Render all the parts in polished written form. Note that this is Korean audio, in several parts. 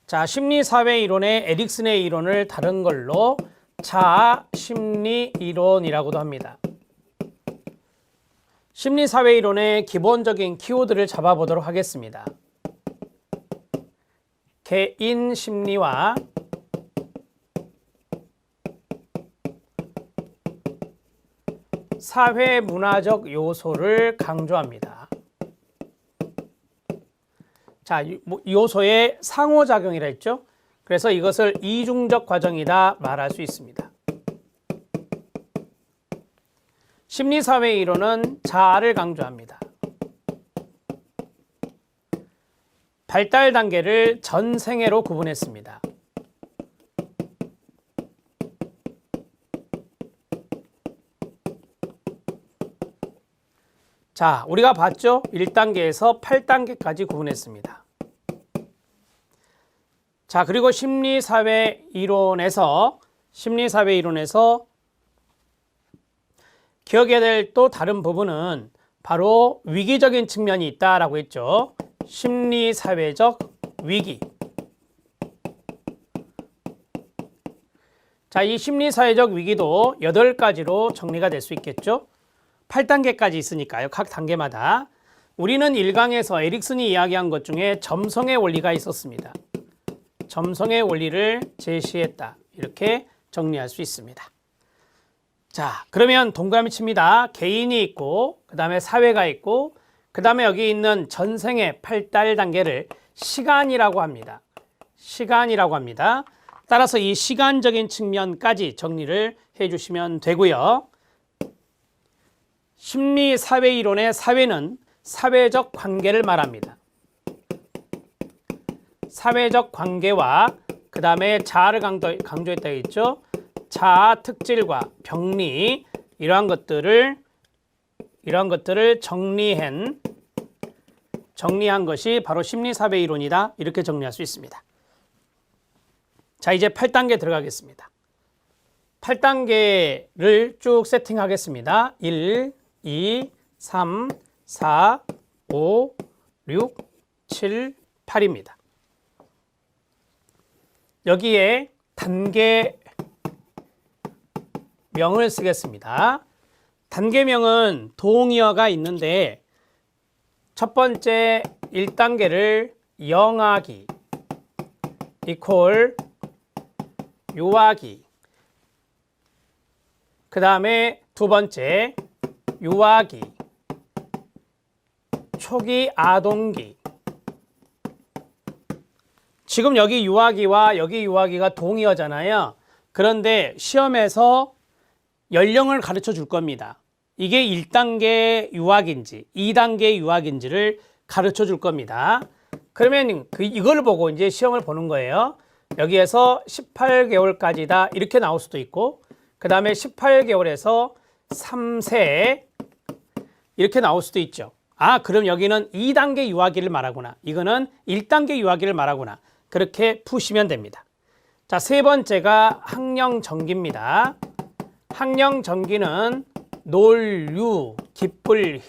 자, 심리사회 이론의 에릭슨의 이론을 다른 걸로 자아 심리 이론이라고도 합니다. 심리사회 이론의 기본적인 키워드를 잡아보도록 하겠습니다. 개인 심리와 사회 문화적 요소를 강조합니다. 자, 요소의 상호작용이라 했죠. 그래서 이것을 이중적 과정이다 말할 수 있습니다. 심리사회 이론은 자아를 강조합니다. 발달 단계를 전생애로 구분했습니다. 자, 우리가 봤죠? 1단계에서 8단계까지 구분했습니다. 자, 그리고 심리사회 이론에서 기억해야 될 또 다른 부분은 바로 위기적인 측면이 있다라고 했죠. 심리사회적 위기. 자, 이 심리사회적 위기도 8가지로 정리가 될 수 있겠죠. 8단계까지 있으니까요. 각 단계마다. 우리는 1강에서 에릭슨이 이야기한 것 중에 점성의 원리가 있었습니다. 점성의 원리를 제시했다. 이렇게 정리할 수 있습니다. 자, 그러면 동그라미 칩니다. 개인이 있고, 그 다음에 사회가 있고, 그 다음에 여기 있는 전생의 8달 단계를 시간이라고 합니다. 시간이라고 합니다. 따라서 이 시간적인 측면까지 정리를 해주시면 되고요. 심리사회 이론의 사회는 사회적 관계를 말합니다. 사회적 관계와 그 다음에 자아를 강조했다고 했죠. 자아 특질과 병리 이러한 것들을 정리한 것이 바로 심리사회 이론이다. 이렇게 정리할 수 있습니다. 자, 이제 8단계 들어가겠습니다. 8단계를 쭉 세팅하겠습니다. 1, 2, 3, 4, 5, 6, 7, 8입니다. 여기에 단계명을 쓰겠습니다. 단계명은 동의어가 있는데 첫 번째 1단계를 영하기 이퀄 유아기, 그 다음에 두 번째 유아기, 초기 아동기. 지금 여기 유아기와 여기 유아기가 동의어잖아요. 그런데 시험에서 연령을 가르쳐 줄 겁니다. 이게 1단계 유아기인지 2단계 유아기인지를 가르쳐 줄 겁니다. 그러면 이걸 보고 이제 시험을 보는 거예요. 여기에서 18개월까지다 이렇게 나올 수도 있고, 그 다음에 18개월에서 3세 이렇게 나올 수도 있죠. 아, 그럼 여기는 2단계 유아기를 말하구나. 이거는 1단계 유아기를 말하구나. 그렇게 푸시면 됩니다. 자, 세 번째가 학령정기입니다. 학령정기는 놀, 기쁠,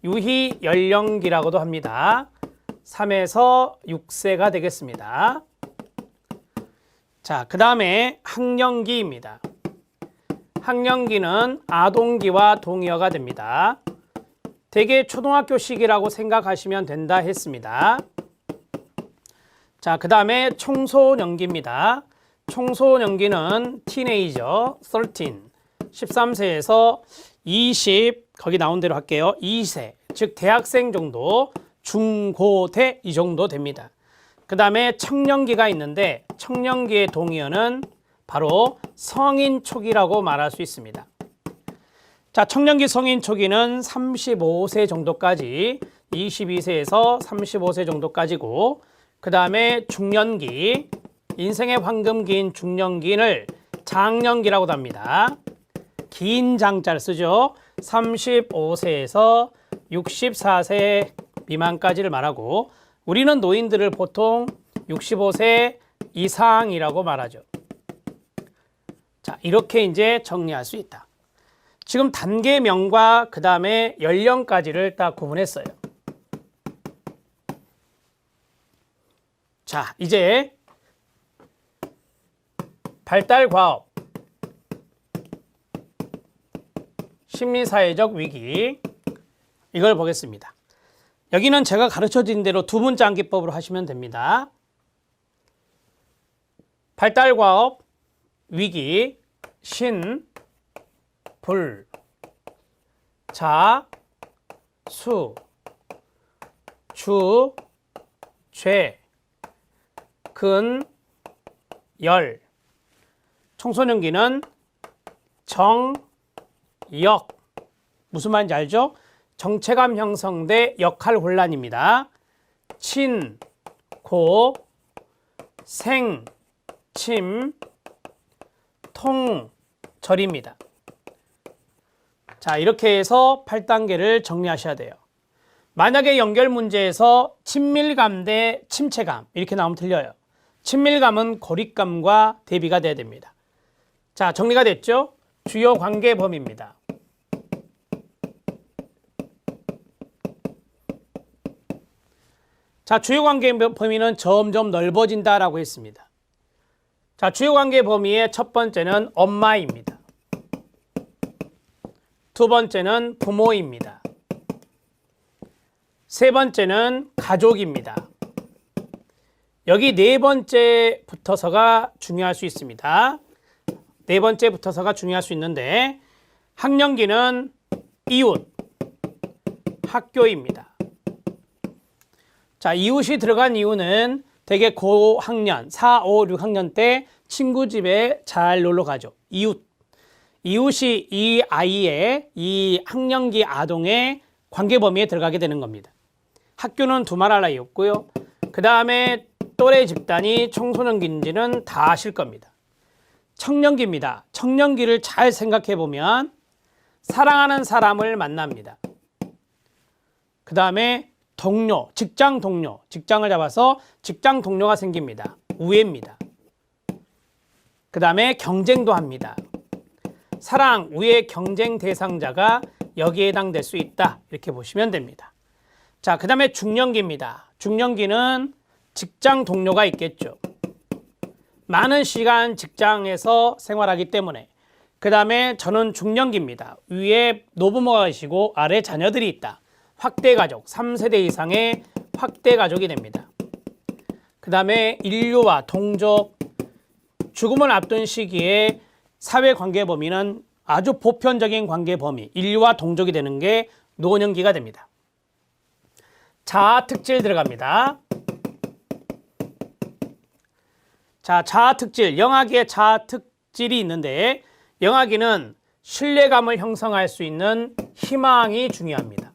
유희 연령기라고도 합니다. 3에서 6세가 되겠습니다. 자, 그 다음에 학령기입니다. 학령기는 아동기와 동의어가 됩니다. 대개 초등학교 시기라고 생각하시면 된다 했습니다. 자, 그 다음에 청소년기입니다. 청소년기는 티네이저, 13세에서 20, 거기 나온 대로 할게요. 2세, 즉 대학생 정도, 중고대 이 정도 됩니다. 그 다음에 청년기가 있는데 청년기의 동의어는 바로 성인 초기라고 말할 수 있습니다. 자, 청년기 성인 초기는 35세 정도까지, 22세에서 35세 정도까지고, 그 다음에 중년기, 인생의 황금기인 중년기를 장년기라고도 합니다. 긴 장자를 쓰죠. 35세에서 64세 미만까지를 말하고, 우리는 노인들을 보통 65세 이상이라고 말하죠. 자, 이렇게 이제 정리할 수 있다. 지금 단계명과 그 다음에 연령까지를 딱 구분했어요. 자, 이제 발달과업, 심리사회적 위기, 이걸 보겠습니다. 여기는 제가 가르쳐드린 대로 두 문자 암기법으로 하시면 됩니다. 발달과업, 위기, 신, 불, 자, 수, 주, 죄, 근, 열. 청소년기는 정, 역. 무슨 말인지 알죠? 정체감 형성대 역할 혼란입니다. 친, 고, 생, 침, 통, 절입니다. 자, 이렇게 해서 8단계를 정리하셔야 돼요. 만약에 연결 문제에서 친밀감 대 침체감 이렇게 나오면 틀려요. 친밀감은 고립감과 대비가 돼야 됩니다. 자, 정리가 됐죠? 주요 관계 범위입니다. 자, 주요 관계 범위는 점점 넓어진다라고 했습니다. 자, 주요 관계 범위의 첫 번째는 엄마입니다. 두 번째는 부모입니다. 세 번째는 가족입니다. 여기 네 번째 붙어서가 중요할 수 있습니다. 네 번째 붙어서가 중요할 수 있는데 학년기는 이웃, 학교입니다. 자, 이웃이 들어간 이유는 되게 고학년, 4, 5, 6학년 때 친구 집에 잘 놀러 가죠. 이웃이 이 아이의, 이 학년기 아동의 관계 범위에 들어가게 되는 겁니다. 학교는 두말할 나위 없고요. 그 다음에 또래 집단이 청소년기인지는 다 아실 겁니다. 청년기입니다. 청년기를 잘 생각해 보면 사랑하는 사람을 만납니다. 그 다음에 동료, 직장 동료, 직장을 잡아서 직장 동료가 생깁니다. 우애입니다. 그 다음에 경쟁도 합니다. 사랑, 우애, 경쟁 대상자가 여기에 해당될 수 있다. 이렇게 보시면 됩니다. 자, 그 다음에 중년기입니다. 중년기는 직장 동료가 있겠죠. 많은 시간 직장에서 생활하기 때문에. 그 다음에 저는 중년기입니다. 위에 노부모가 계시고 아래 자녀들이 있다. 확대가족, 3세대 이상의 확대가족이 됩니다. 그 다음에 인류와 동족, 죽음을 앞둔 시기에 사회관계 범위는 아주 보편적인 관계 범위, 인류와 동족이 되는 게 노년기가 됩니다. 자아 특질 들어갑니다. 자, 자아 특질, 영아기의 자아 특질이 있는데 영아기는 신뢰감을 형성할 수 있는 희망이 중요합니다.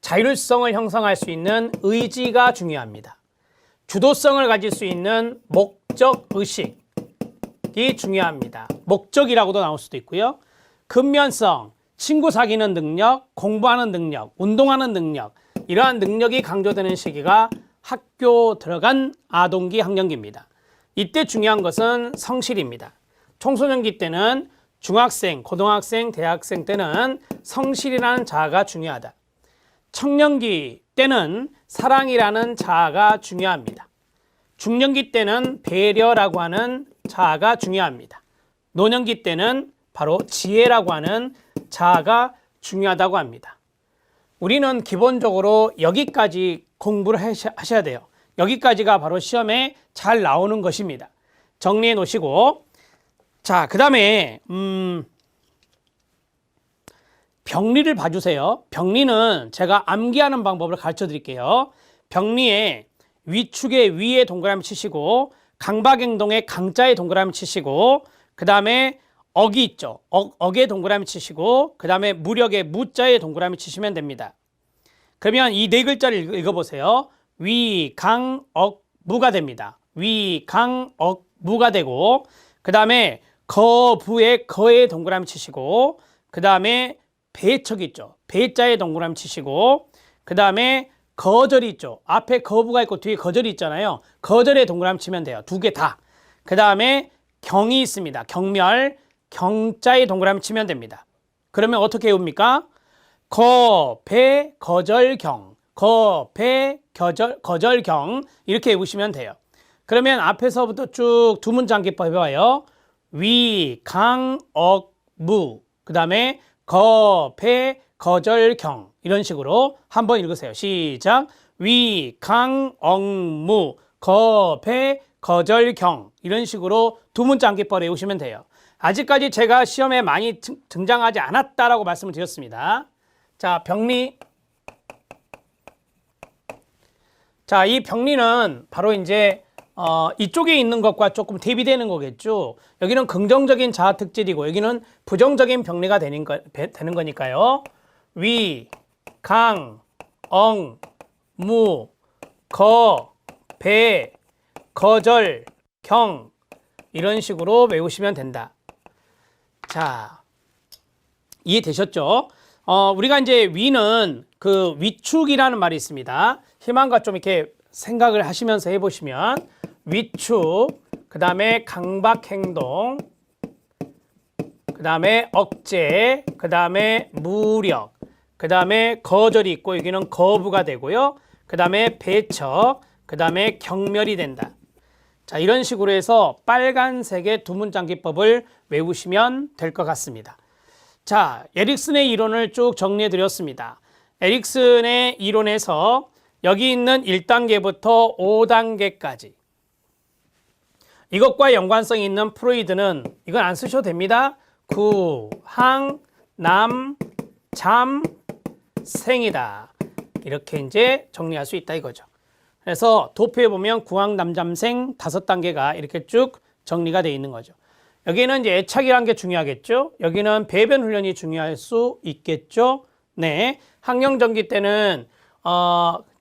자율성을 형성할 수 있는 의지가 중요합니다. 주도성을 가질 수 있는 목적 의식이 중요합니다. 목적이라고도 나올 수도 있고요. 근면성, 친구 사귀는 능력, 공부하는 능력, 운동하는 능력, 이러한 능력이 강조되는 시기가 학교 들어간 아동기 학년기입니다. 이때 중요한 것은 성실입니다. 청소년기 때는 중학생, 고등학생, 대학생 때는 성실이라는 자아가 중요하다. 청년기 때는 사랑이라는 자아가 중요합니다. 중년기 때는 배려라고 하는 자아가 중요합니다. 노년기 때는 바로 지혜라고 하는 자아가 중요하다고 합니다. 우리는 기본적으로 여기까지 공부를 하셔야 돼요. 여기까지가 바로 시험에 잘 나오는 것입니다. 정리해 놓으시고, 자, 그 다음에 병리를 봐주세요. 병리는 제가 암기하는 방법을 가르쳐 드릴게요. 병리에 위축의 위에 동그라미 치시고 강박행동의 강자에 동그라미 치시고 그 다음에 억이 있죠. 억에 동그라미 치시고 그 다음에 무력의 무자에 동그라미 치시면 됩니다. 그러면 이 네 글자를 읽어보세요. 위, 강, 억, 무가 됩니다. 위, 강, 억, 무가 되고 그 다음에 거, 부에 거에 동그라미 치시고 그 다음에 배척이 있죠. 배자에 동그라미 치시고 그 다음에 거절이 있죠. 앞에 거부가 있고 뒤에 거절이 있잖아요. 거절에 동그라미 치면 돼요. 두 개 다. 그 다음에 경이 있습니다. 경멸, 경자에 동그라미 치면 됩니다. 그러면 어떻게 외웁니까? 거, 배, 거절, 경. 거, 배, 거절경 이렇게 외우시면 돼요. 그러면 앞에서부터 쭉 두 문장 기법 해봐요. 위, 강, 억, 무. 그 다음에 거, 배, 거절경 이런 식으로 한번 읽으세요. 시작. 위, 강, 억, 무. 거, 배, 거절경 이런 식으로 두 문장 기법 외우시면 돼요. 아직까지 제가 시험에 많이 등장하지 않았다라고 말씀을 드렸습니다. 자, 병리. 자, 이 병리는 바로 이제 이쪽에 있는 것과 조금 대비되는 거겠죠. 여기는 긍정적인 자아 특질이고 여기는 부정적인 병리가 되는 거니까요. 위, 강, 엉, 무, 거, 배, 거절, 경 이런 식으로 외우시면 된다. 자, 이해되셨죠? 우리가 이제 위는 그 위축이라는 말이 있습니다. 희망과 좀 이렇게 생각을 하시면서 해보시면 위축, 그 다음에 강박행동, 그 다음에 억제, 그 다음에 무력, 그 다음에 거절이 있고 여기는 거부가 되고요. 그 다음에 배척, 그 다음에 경멸이 된다. 자, 이런 식으로 해서 빨간색의 두 문장 기법을 외우시면 될 것 같습니다. 자, 에릭슨의 이론을 쭉 정리해 드렸습니다. 에릭슨의 이론에서 여기 있는 1단계부터 5단계까지 이것과 연관성이 있는 프로이드는 이건 안 쓰셔도 됩니다. 구, 항, 남, 잠, 생이다. 이렇게 이제 정리할 수 있다 이거죠. 그래서 도표에 보면 구항, 남, 잠, 생 5단계가 이렇게 쭉 정리가 되어 있는 거죠. 여기는 이제 애착이라는 게 중요하겠죠. 여기는 배변 훈련이 중요할 수 있겠죠. 네, 학령전기 때는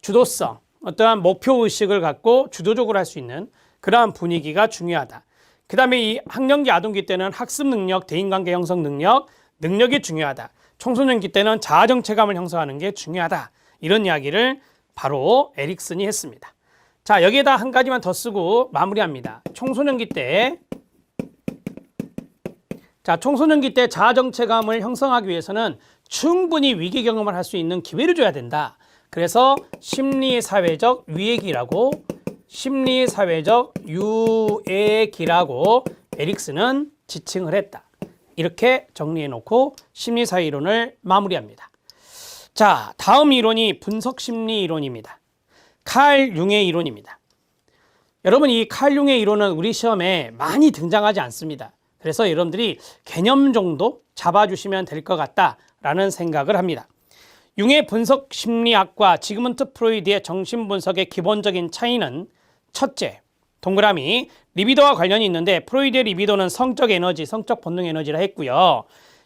주도성, 어떠한 목표 의식을 갖고 주도적으로 할 수 있는 그러한 분위기가 중요하다. 그 다음에 이 학령기 아동기 때는 학습 능력, 대인관계 형성 능력, 능력이 중요하다. 청소년기 때는 자아정체감을 형성하는 게 중요하다. 이런 이야기를 바로 에릭슨이 했습니다. 자, 여기에다 한 가지만 더 쓰고 마무리합니다. 청소년기 때 청소년기 때 자아정체감을 형성하기 위해서는 충분히 위기 경험을 할 수 있는 기회를 줘야 된다. 그래서 심리사회적 유예기라고 심리사회적 유예기라고 에릭슨은 지칭을 했다. 이렇게 정리해 놓고 심리사회 이론을 마무리합니다. 자, 다음 이론이 분석심리 이론입니다. 칼 융의 이론입니다. 여러분, 이 칼 융의 이론은 우리 시험에 많이 등장하지 않습니다. 그래서 여러분들이 개념 정도 잡아주시면 될 것 같다라는 생각을 합니다. 융의 분석심리학과 지그문트 프로이드의 정신분석의 기본적인 차이는 첫째, 동그라미, 리비도와 관련이 있는데 프로이드의 리비도는 성적 에너지, 성적 본능 에너지라 했고요.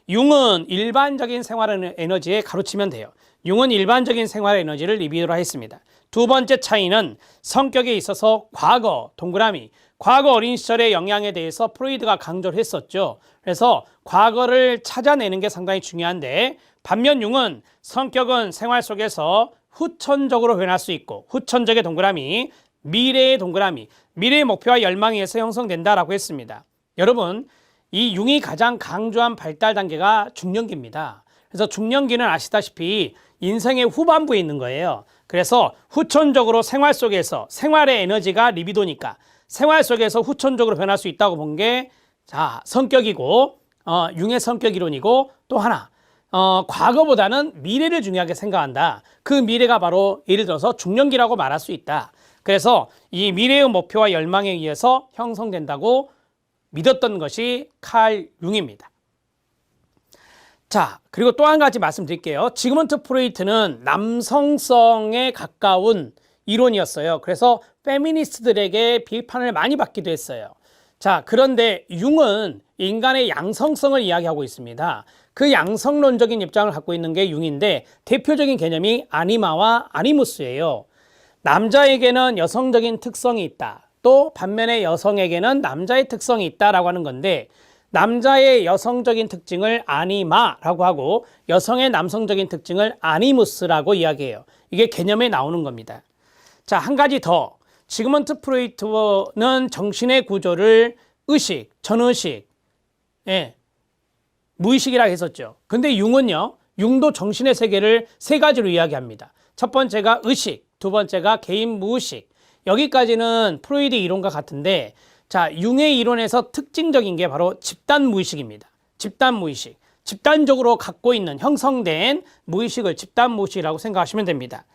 융은 일반적인 생활 에너지에 가로치면 돼요. 융은 일반적인 생활 에너지를 리비도라 했습니다. 두 번째 차이는 성격에 있어서 과거, 동그라미, 과거 어린 시절의 영향에 대해서 프로이드가 강조를 했었죠. 그래서 과거를 찾아내는 게 상당히 중요한데 반면 융은 성격은 생활 속에서 후천적으로 변할 수 있고 후천적의 동그라미, 미래의 동그라미, 미래의 목표와 열망에 의해서 형성된다라고 했습니다. 여러분, 이 융이 가장 강조한 발달 단계가 중년기입니다. 그래서 중년기는 아시다시피 인생의 후반부에 있는 거예요. 그래서 후천적으로 생활 속에서 생활의 에너지가 리비도니까 생활 속에서 후천적으로 변할 수 있다고 본 게 성격이고 융의 성격 이론이고 또 하나 과거보다는 미래를 중요하게 생각한다. 그 미래가 바로 예를 들어서 중년기라고 말할 수 있다. 그래서 이 미래의 목표와 열망에 의해서 형성된다고 믿었던 것이 칼 융입니다. 자, 그리고 또 한 가지 말씀드릴게요. 지그문트 프로이트는 남성성에 가까운 이론이었어요. 그래서 페미니스트들에게 비판을 많이 받기도 했어요. 자, 그런데 융은 인간의 양성성을 이야기하고 있습니다. 그 양성론적인 입장을 갖고 있는 게 융인데 대표적인 개념이 아니마와 아니무스예요. 남자에게는 여성적인 특성이 있다. 또 반면에 여성에게는 남자의 특성이 있다라고 하는 건데 남자의 여성적인 특징을 아니마라고 하고 여성의 남성적인 특징을 아니무스라고 이야기해요. 이게 개념에 나오는 겁니다. 자, 한 가지 더. 지그문트 프로이트는 정신의 구조를 의식, 전의식, 무의식이라고 했었죠. 근데 융은요, 융도 정신의 세계를 세 가지로 이야기합니다. 첫 번째가 의식, 두 번째가 개인 무의식. 여기까지는 프로이드 이론과 같은데, 자, 융의 이론에서 특징적인 게 바로 집단 무의식입니다. 집단 무의식. 집단적으로 갖고 있는 형성된 무의식을 집단 무의식이라고 생각하시면 됩니다.